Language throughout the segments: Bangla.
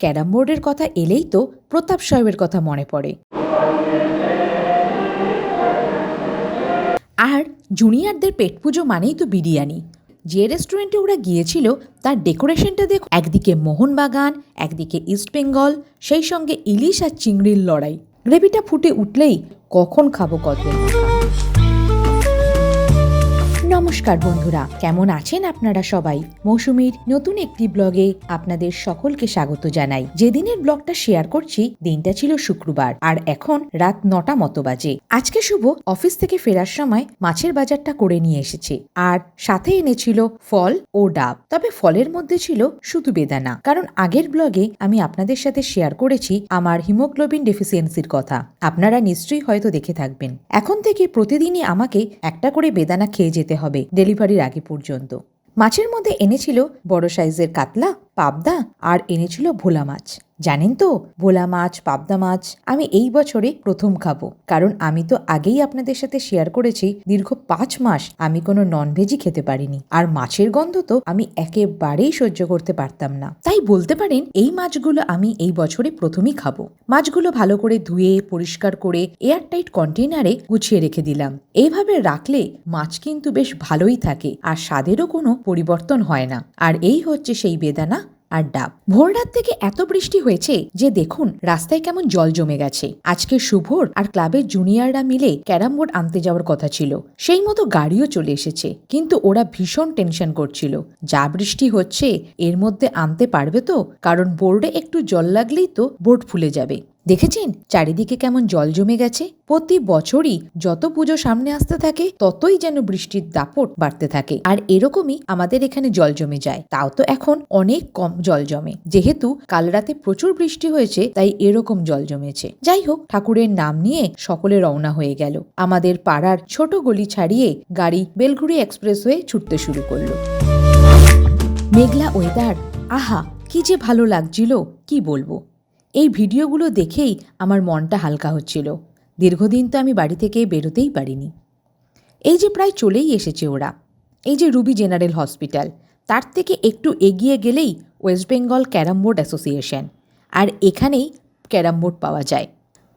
ক্যারাম বোর্ডের কথা এলেই তো প্রতাপ সাহেবের কথা মনে পড়ে। আর জুনিয়রদের পেট পুজো মানেই তো বিরিয়ানি। যে রেস্টুরেন্টে ওরা গিয়েছিল তার ডেকোরেশনটা দেখো, একদিকে মোহনবাগান, একদিকে ইস্টবেঙ্গল, সেই সঙ্গে ইলিশ আর চিংড়ির লড়াই। গ্রেভিটা ফুটে উঠলেই কখন খাবো কতদিন। নমস্কার বন্ধুরা, কেমন আছেন আপনারা সবাই? মৌসুমীর নতুন একটি ব্লগে আপনাদের সকলকে স্বাগত জানাই। যেদিনের ব্লগটা শেয়ার করছি দিনটা ছিল শুক্রবার, আর এখন রাত 9টা মতো বাজে। আজকে শুভ অফিস থেকে ফেরার সময় মাছের বাজারটা করে নিয়ে এসেছে, আর সাথে এনেছিল ফল ও ডাব। তবে ফলের মধ্যে ছিল শুধু বেদানা, কারণ আগের ব্লগে আমি আপনাদের সাথে শেয়ার করেছি আমার হিমোগ্লোবিন ডেফিসিয়েন্সির কথা। আপনারা নিশ্চয়ই হয়তো দেখে থাকবেন। এখন থেকে প্রতিদিনই আমাকে একটা করে বেদানা খেয়ে যেতে হবে ডেলিভারির আগে পর্যন্ত। মাছের মধ্যে এনেছিল বড় সাইজের কাতলা, পাবদা, আর এনেছিল ভোলা মাছ। জানেন তো, ভোলা মাছ, পাবদা মাছ আমি এই বছরে প্রথম খাবো, কারণ আমি তো আগেই আপনাদের সাথে শেয়ার করেছি দীর্ঘ 5 মাস আমি কোনো ননভেজই খেতে পারিনি, আর মাছের গন্ধ তো আমি একেবারেই সহ্য করতে পারতাম না। তাই বলতে পারেন এই মাছগুলো আমি এই বছরে প্রথমই খাবো। মাছগুলো ভালো করে ধুয়ে পরিষ্কার করে এয়ারটাইট কন্টেইনারে গুছিয়ে রেখে দিলাম। এইভাবে রাখলে মাছ কিন্তু বেশ ভালোই থাকে, আর স্বাদেরও কোনো পরিবর্তন হয় না। আর এই হচ্ছে সেই বেদানা আর ডাব। ভোর রাত থেকে এত বৃষ্টি হয়েছে যে দেখুন রাস্তায় কেমন জল জমে গেছে। আজকে শুভর আর ক্লাবের জুনিয়ররা মিলে ক্যারাম বোর্ড আনতে যাওয়ার কথা ছিল, সেই মতো গাড়িও চলে এসেছে, কিন্তু ওরা ভীষণ টেনশন করছিল যা বৃষ্টি হচ্ছে এর মধ্যে আনতে পারবে তো, কারণ বোর্ডে একটু জল লাগলেই তো বোর্ড ফুলে যাবে। দেখেছেন চারিদিকে কেমন জল জমে গেছে। প্রতি বছরই যত পুজো সামনে আসতে থাকে ততই যেন বৃষ্টির দাপট বাড়তে থাকে, আর এরকমই আমাদের এখানে জল জমে যায়। তাও তো এখন অনেক কম জল জমে, যেহেতু কাল রাতে প্রচুর বৃষ্টি হয়েছে তাই এরকম জল জমেছে। যাই হোক, ঠাকুরের নাম নিয়ে সকলে রওনা হয়ে গেল। আমাদের পাড়ার ছোট গলি ছাড়িয়ে গাড়ি বেলঘুরি এক্সপ্রেস হয়ে ছুটতে শুরু করলো। মেঘলা ওয়েদার, আহা কি যে ভালো লাগছিল, কি বলবো। এই ভিডিওগুলো দেখেই আমার মনটা হালকা হচ্ছিল। দীর্ঘদিন তো আমি বাড়ি থেকে বেরোতেই পারিনি। এই যে প্রায় চলেই এসেছে ওরা। এই যে রুবি জেনারেল হসপিটাল, তার থেকে একটু এগিয়ে গেলেই West Bengal carrom board association, আর এখানেই ক্যারাম বোর্ড পাওয়া যায়।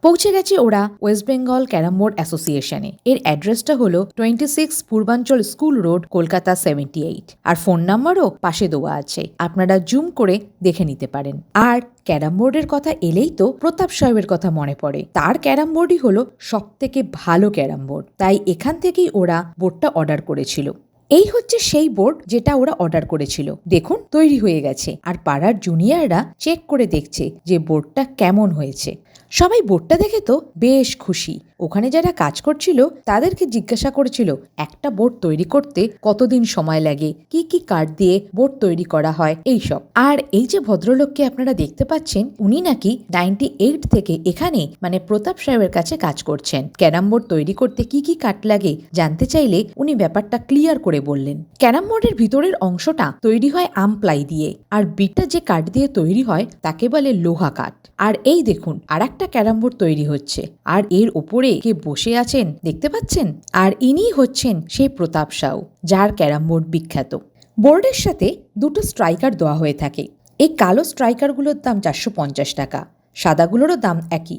পৌঁছে গেছে ওরা ওয়েস্ট বেঙ্গল ক্যারাম বোর্ড অ্যাসোসিয়েশনে। এর অ্যাড্রেসটা হলো 26 পূর্বাঞ্চল স্কুল রোড, কলকাতা 78, আর ফোন নাম্বারও পাশে দেওয়া আছে, আপনারা জুম করে দেখে নিতে পারেন। আর ক্যারাম বোর্ডের কথা এলেই তো প্রতাপ সাহেবের কথা মনে পড়ে। তার ক্যারাম বোর্ডই হলো সব থেকে ভালো ক্যারাম বোর্ড, তাই এখান থেকেই ওরা বোর্ডটা অর্ডার করেছিল। এই হচ্ছে সেই বোর্ড যেটা ওরা অর্ডার করেছিল। দেখুন তৈরি হয়ে গেছে, আর পাড়ার জুনিয়ররা চেক করে দেখছে যে বোর্ডটা কেমন হয়েছে। সবাই বোর্ডটা দেখে তো বেশ খুশি। ওখানে যারা কাজ করছিল তাদেরকে জিজ্ঞাসা করেছিল একটা বোর্ড তৈরি করতে কতদিন সময় লাগে, কি কি কাঠ দিয়ে বোর্ড তৈরি করা হয়, এইসব। আর এই যে ভদ্রলোককে আপনারা দেখতে পাচ্ছেন, উনি নাকি 98 থেকে এখানে মানে প্রতাপ সাহেবের কাছে কাজ করছেন। ক্যারাম বোর্ড তৈরি করতে কি কি কাঠ লাগে জানতে চাইলে উনি ব্যাপারটা ক্লিয়ার করে বললেন। ক্যারাম বোর্ডের ভিতরের অংশটা তৈরি হয় আম প্লাই দিয়ে, আর বিটটা যে কাঠ দিয়ে তৈরি হয় তাকে বলে লোহা কাঠ। আর এই দেখুন আর একটা ক্যারাম বোর্ড তৈরি হচ্ছে, আর এর ওপরে কে বসে আছেন দেখতে পাচ্ছেন, আর ইনি হচ্ছেন সেই প্রতাপ সাউ, যার ক্যারাম বোর্ড বিখ্যাত। বোর্ডের সাথে দুটো স্ট্রাইকার দেওয়া হয়ে থাকে। এই কালো স্ট্রাইকারগুলোর দাম 450 টাকা, সাদাগুলোরও দাম একই,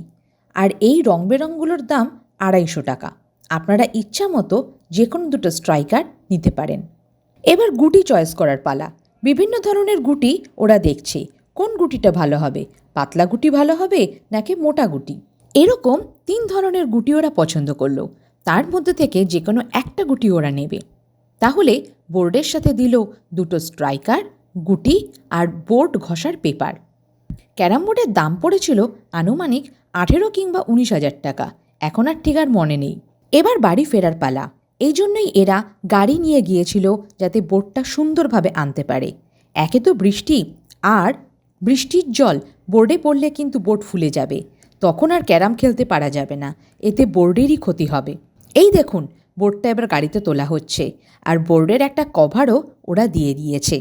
আর এই রং বেরঙগুলোর দাম 250 টাকা। আপনারা ইচ্ছা মতো যে কোনো দুটো স্ট্রাইকার নিতে পারেন। এবার গুটি চয়েস করার পালা। বিভিন্ন ধরনের গুটি ওরা দেখছে কোন গুটিটা ভালো হবে, পাতলা গুটি ভালো হবে নাকি মোটা গুটি। এরকম 3 ধরনের গুটি ওরা পছন্দ করলো, তার মধ্যে থেকে যে কোনো একটা গুটি ওরা নেবে। তাহলে বোর্ডের সাথে দিল দুটো স্ট্রাইকার, গুটি আর বোর্ড ঘষার পেপার। ক্যারাম বোর্ডের দাম পড়েছিল আনুমানিক 18 কিংবা 19,000 টাকা, এখন আর ঠিক আর মনে নেই। এবার বাড়ি ফেরার পালা। এই জন্যই এরা গাড়ি নিয়ে গিয়েছিল যাতে বোর্ডটা সুন্দরভাবে আনতে পারে। একে তো বৃষ্টি, আর বৃষ্টির জল বোর্ডে পড়লে কিন্তু বোর্ড ফুলে যাবে, তখন আর ক্যারাম খেলতে পারা যাবে না, এতে বোর্ডেরই ক্ষতি হবে। এই দেখুন বোর্ডটা এবার গাড়িতে তোলা হচ্ছে, আর বোর্ডের একটা কভারও ওরা দিয়ে দিয়েছে।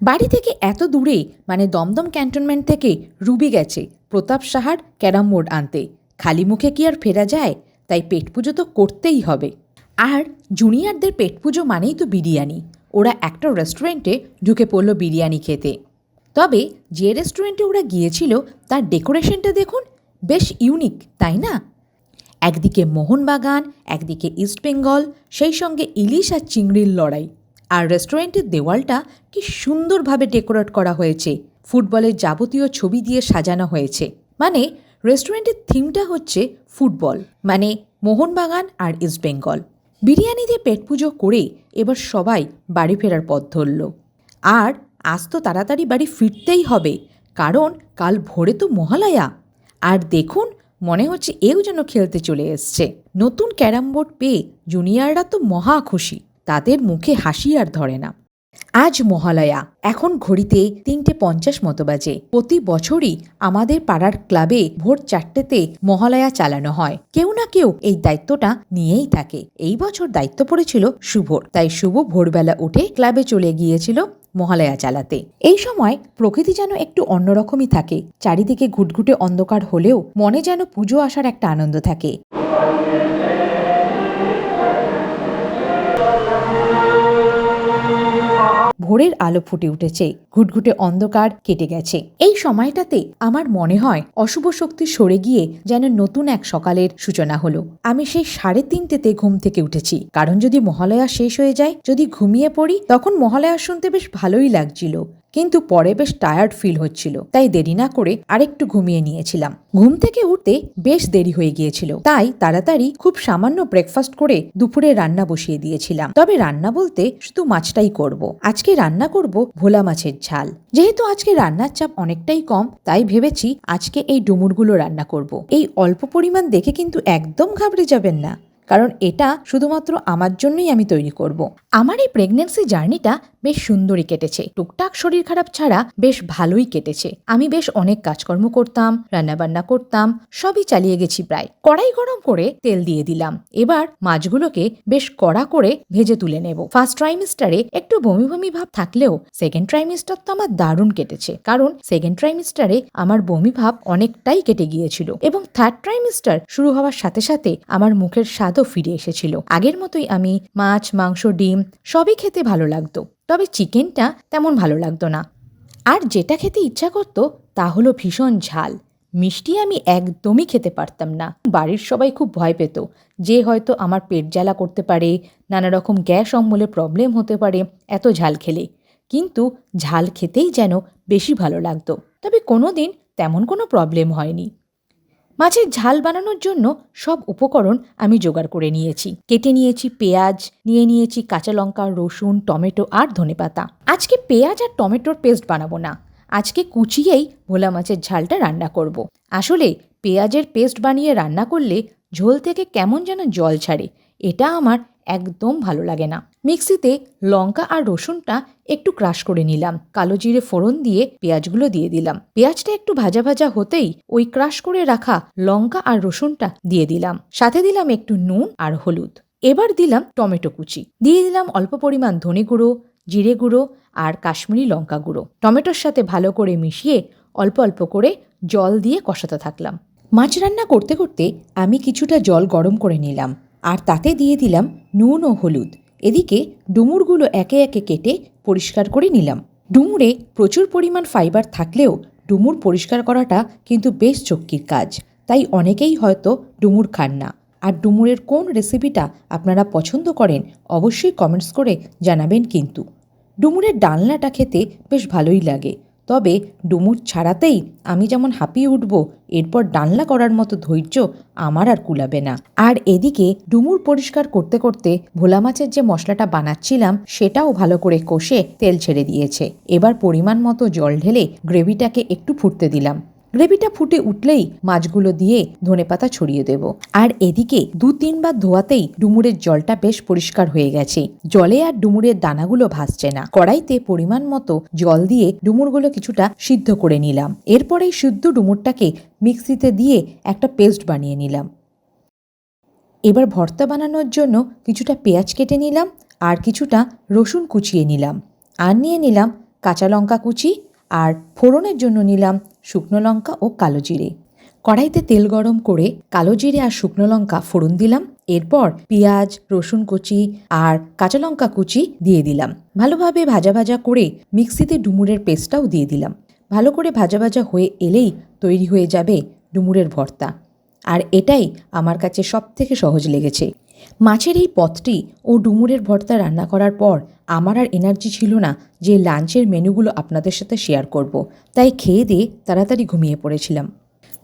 বাড়ি থেকে এত দূরে মানে দমদম ক্যান্টনমেন্ট থেকে রুবি গেছে প্রতাপ সাহার ক্যারাম বোর্ড আনতে। খালি মুখে কি আর ফেরা যায়, তাই পেট পুজো তো করতেই হবে। আর জুনিয়রদের পেট পুজো মানেই তো বিরিয়ানি। ওরা একটা রেস্টুরেন্টে ঢুকে পড়ল বিরিয়ানি খেতে। তবে যে রেস্টুরেন্টে ওরা গিয়েছিল তার ডেকোরেশনটা দেখুন, বেশ ইউনিক, তাই না? একদিকে মোহনবাগান, একদিকে ইস্টবেঙ্গল, সেই সঙ্গে ইলিশ আর চিংড়ির লড়াই। আর রেস্টুরেন্টের দেওয়ালটা কি সুন্দরভাবে ডেকোরেট করা হয়েছে, ফুটবলের যাবতীয় ছবি দিয়ে সাজানো হয়েছে। মানে রেস্টুরেন্টের থিমটা হচ্ছে ফুটবল, মানে মোহনবাগান আর ইস্টবেঙ্গল। বিরিয়ানি দিয়ে পেট পুজো করে এবার সবাই বাড়ি ফেরার পথ ধরল। আর আজ তো তাড়াতাড়ি বাড়ি ফিরতেই হবে, কারণ কাল ভোরে তো মহালয়া। আর দেখুন, মনে হচ্ছে এও যেন খেলতে চলে এসছে। নতুন ক্যারাম বোর্ড পেয়ে জুনিয়ররা তো মহা খুশি, তাদের মুখে হাসি আর ধরে না। আজ মহালয়া, এখন ঘড়িতে 3:50 মতো বাজে। প্রতি বছরই আমাদের পাড়ার ক্লাবে ভোর 4টেতে মহালয়া চালানো হয়। কেউ না কেউ এই দায়িত্বটা নিয়েই থাকে। এই বছর দায়িত্ব পড়েছিল শুভর, তাই শুভ ভোরবেলা উঠে ক্লাবে চলে গিয়েছিল মহালয়া চালাতে। এই সময় প্রকৃতি যেন একটু অন্যরকমই থাকে, চারিদিকে ঘুটঘুটে অন্ধকার হলেও মনে যেন পুজো আসার একটা আনন্দ থাকে। ভোরের আলো ফুটে উঠেছে, ঘুটঘুটে অন্ধকার কেটে গেছে। এই সময়টাতে আমার মনে হয় অশুভ শক্তি সরে গিয়ে যেন নতুন এক সকালের সূচনা হলো। আমি সেই 3:30তে ঘুম থেকে উঠেছি, কারণ যদি মহালয়া শেষ হয়ে যায়, যদি ঘুমিয়ে পড়ি, তখন মহালয়া শুনতে বেশ ভালোই লাগছিল, কিন্তু পরে বেশ টায়ার্ড ফিল হচ্ছিল, তাই দেরি না করে আরেকটু ঘুমিয়ে নিয়েছিলাম। ঘুম থেকে উঠতে বেশ দেরি হয়ে গিয়েছিল, তাই তাড়াতাড়ি খুব সামান্য ব্রেকফাস্ট করে দুপুরে রান্না বসিয়ে দিয়েছিলাম। তবে রান্না বলতে শুধু মাছটাই করব। আজকে রান্না করব ভোলা মাছের ঝাল। যেহেতু আজকে রান্নার চাপ অনেকটাই কম, তাই ভেবেছি আজকে এই ডুমুরগুলো রান্না করব। এই অল্প পরিমাণ দেখে কিন্তু একদম ঘাবড়ে যাবেন না, কারণ এটা শুধুমাত্র আমার জন্যই আমি তৈরি করব। আমার এই প্রেগন্যান্সি জার্নিটা বেশ সুন্দরই কেটেছে, টুকটাক শরীর খারাপ ছাড়া বেশ ভালোই কেটেছে। আমি বেশ অনেক কাজকর্ম করতাম, রান্নাবান্না করতাম, সবই চালিয়ে গেছি প্রায়। কড়াই গরম করে তেল দিয়ে দিলাম। এবার মাছগুলোকে বেশ কড়া করে ভেজে তুলে নেব। ফার্স্ট ট্রাইমিস্টারে একটু বমি বমি ভাব থাকলেও সেকেন্ড ট্রাইমিস্টার তো আমার দারুণ কেটেছে, কারণ সেকেন্ড ট্রাইমিস্টারে আমার বমি ভাব অনেকটাই কেটে গিয়েছিল, এবং থার্ড ট্রাইমিস্টার শুরু হওয়ার সাথে সাথে আমার মুখের স্বাদও ফিরে এসেছিল। আগের মতোই আমি মাছ, মাংস, ডিম সবই খেতে ভালো লাগতো, তবে চিকেনটা তেমন ভালো লাগতো না। আর যেটা খেতে ইচ্ছা করতো তা হলো ভীষণ ঝাল। মিষ্টি আমি একদমই খেতে পারতাম না। বাড়ির সবাই খুব ভয় পেত যে হয়তো আমার পেট জ্বালা করতে পারে, নানা রকম গ্যাস অম্বলে প্রবলেম হতে পারে এত ঝাল খেলে। কিন্তু ঝাল খেতেই যেন বেশি ভালো লাগতো, তবে কোনোদিন তেমন কোনো প্রবলেম হয়নি। মাছের ঝাল বানানোর জন্য সব উপকরণ আমি জোগাড় করে নিয়েছি। কেটে নিয়েছি পেঁয়াজ, নিয়ে নিয়েছি কাঁচা লঙ্কা, রসুন, টমেটো আর ধনেপাতা। আজকে পেঁয়াজ আর টমেটোর পেস্ট বানাবো না, আজকে কুচিয়েই ভোলা মাছের ঝালটা রান্না করব। আসলে পেঁয়াজের পেস্ট বানিয়ে রান্না করলে ঝোল থেকে কেমন যেন জল ছাড়ে, এটা আমার একদম ভালো লাগে না। মিক্সিতে লঙ্কা আর রসুনটা একটু ক্রাশ করে নিলাম, কালো জিরে ফোড়ন দিয়ে পেঁয়াজগুলো দিয়ে দিলাম। পেঁয়াজটা একটু ভাজা ভাজা হতেই ওই ক্রাশ করে রাখা লঙ্কা আর রসুনটা দিয়ে দিলাম, সাথে দিলাম একটু নুন আর হলুদ। এবার দিলাম টমেটো কুচি, দিয়ে দিলাম অল্প পরিমাণ ধনে গুঁড়ো, জিরে গুঁড়ো আর কাশ্মীরি লঙ্কা গুঁড়ো। টমেটোর সাথে ভালো করে মিশিয়ে অল্প অল্প করে জল দিয়ে কষাতে থাকলাম। মাছ রান্না করতে করতে আমি কিছুটা জল গরম করে নিলাম, আর তাতে দিয়ে দিলাম নুন ও হলুদ। এদিকে ডুমুরগুলো একে একে কেটে পরিষ্কার করে নিলাম। ডুমুরে প্রচুর পরিমাণ ফাইবার থাকলেও ডুমুর পরিষ্কার করাটা কিন্তু বেশ চক্কির কাজ, তাই অনেকেই হয়তো ডুমুর খান না। আর ডুমুরের কোন রেসিপিটা আপনারা পছন্দ করেন অবশ্যই কমেন্টস করে জানাবেন। কিন্তু ডুমুরের ডালনাটা খেতে বেশ ভালোই লাগে, তবে ডুমুর ছাড়াতেই আমি যেমন হাঁপিয়ে উঠব, এরপর ডালনা করার মতো ধৈর্য আমার আর কুলাবে না। আর এদিকে ডুমুর পরিষ্কার করতে করতে ভোলা মাছের যে মশলাটা বানাচ্ছিলাম সেটাও ভালো করে কষে তেল ছেড়ে দিয়েছে। এবার পরিমাণ মতো জল ঢেলে গ্রেভিটাকে একটু ফুটতে দিলাম। গ্রেভিটা ফুটে উঠলেই মাছগুলো দিয়ে ধনেপাতা ছড়িয়ে দেব। আর এদিকে 2-3 বার ধোয়াতেই ডুমুরের জলটা বেশ পরিষ্কার হয়ে গেছে, জলে আর ডুমুরের দানাগুলো ভাসছে না। কড়াইতে পরিমাণ মতো জল দিয়ে ডুমুরগুলো কিছুটা সিদ্ধ করে নিলাম। এরপর এই সিদ্ধ ডুমুরটাকে মিক্সিতে দিয়ে একটা পেস্ট বানিয়ে নিলাম। এবার ভর্তা বানানোর জন্য কিছুটা পেঁয়াজ কেটে নিলাম, আর কিছুটা রসুন কুচিয়ে নিলাম, আর নিয়ে নিলাম কাঁচা লঙ্কা কুচি, আর ফোড়নের জন্য নিলাম শুকনো লঙ্কা ও কালো জিরে। কড়াইতে তেল গরম করে কালো জিরে আর শুকনো লঙ্কা ফোড়ন দিলাম। এরপর পেঁয়াজ, রসুন কুচি আর কাঁচা লঙ্কা কুচি দিয়ে দিলাম। ভালোভাবে ভাজা ভাজা করে মিক্সিতে ডুমুরের পেস্টটাও দিয়ে দিলাম। ভালো করে ভাজা ভাজা হয়ে এলেই তৈরি হয়ে যাবে ডুমুরের ভর্তা। আর এটাই আমার কাছে সবথেকে সহজ লেগেছে। মাছের এই পদটি ও ডুমুরের ভর্তা রান্না করার পর আমার আর এনার্জি ছিল না যে লাঞ্চের মেনুগুলো আপনাদের সাথে শেয়ার করব। তাই খেয়ে দিয়ে তাড়াতাড়ি ঘুমিয়ে পড়েছিলাম।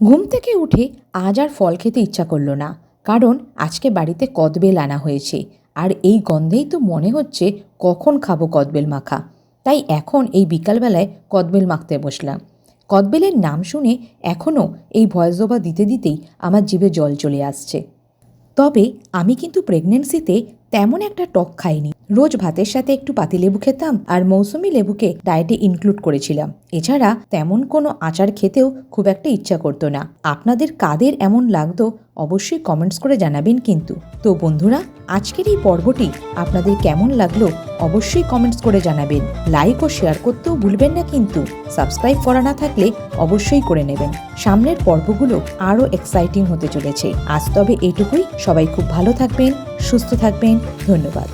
ঘুম থেকে উঠে আজ আর ফল খেতে ইচ্ছা করলো না, কারণ আজকে বাড়িতে কদবেল আনা হয়েছে। আর এই গন্ধেই তো মনে হচ্ছে কখন খাবো কদবেল মাখা। তাই এখন এই বিকালবেলায় কদবেল মাখতে বসলাম। কদবেলের নাম শুনে এখনও এই ভয়েস ওভার দিতে দিতেই আমার জিভে জল চলে আসছে। তবে আমি কিন্তু প্রেগনেন্সিতে তেমন একটা টক খাইনি। রোজ ভাতের সাথে একটু পাতিলেবু খেতাম আর মৌসুমি লেবুকে ডায়েটে ইনক্লুড করেছিলাম। এছাড়া তেমন কোনো আচার খেতেও খুব একটা ইচ্ছা করতো না। আপনাদের কাদের এমন লাগতো অবশ্যই কমেন্টস করে জানাবেন কিন্তু। তো বন্ধুরা, আজকের এই পর্বটি আপনাদের কেমন লাগলো অবশ্যই কমেন্টস করে জানাবেন। লাইক ও শেয়ার করতেও ভুলবেন না কিন্তু। সাবস্ক্রাইব করা না থাকলে অবশ্যই করে নেবেন। সামনের পর্বগুলো আরও এক্সাইটিং হতে চলেছে। আজ তবে এইটুকুই। সবাই খুব ভালো থাকবেন, সুস্থ থাকবেন। ধন্যবাদ।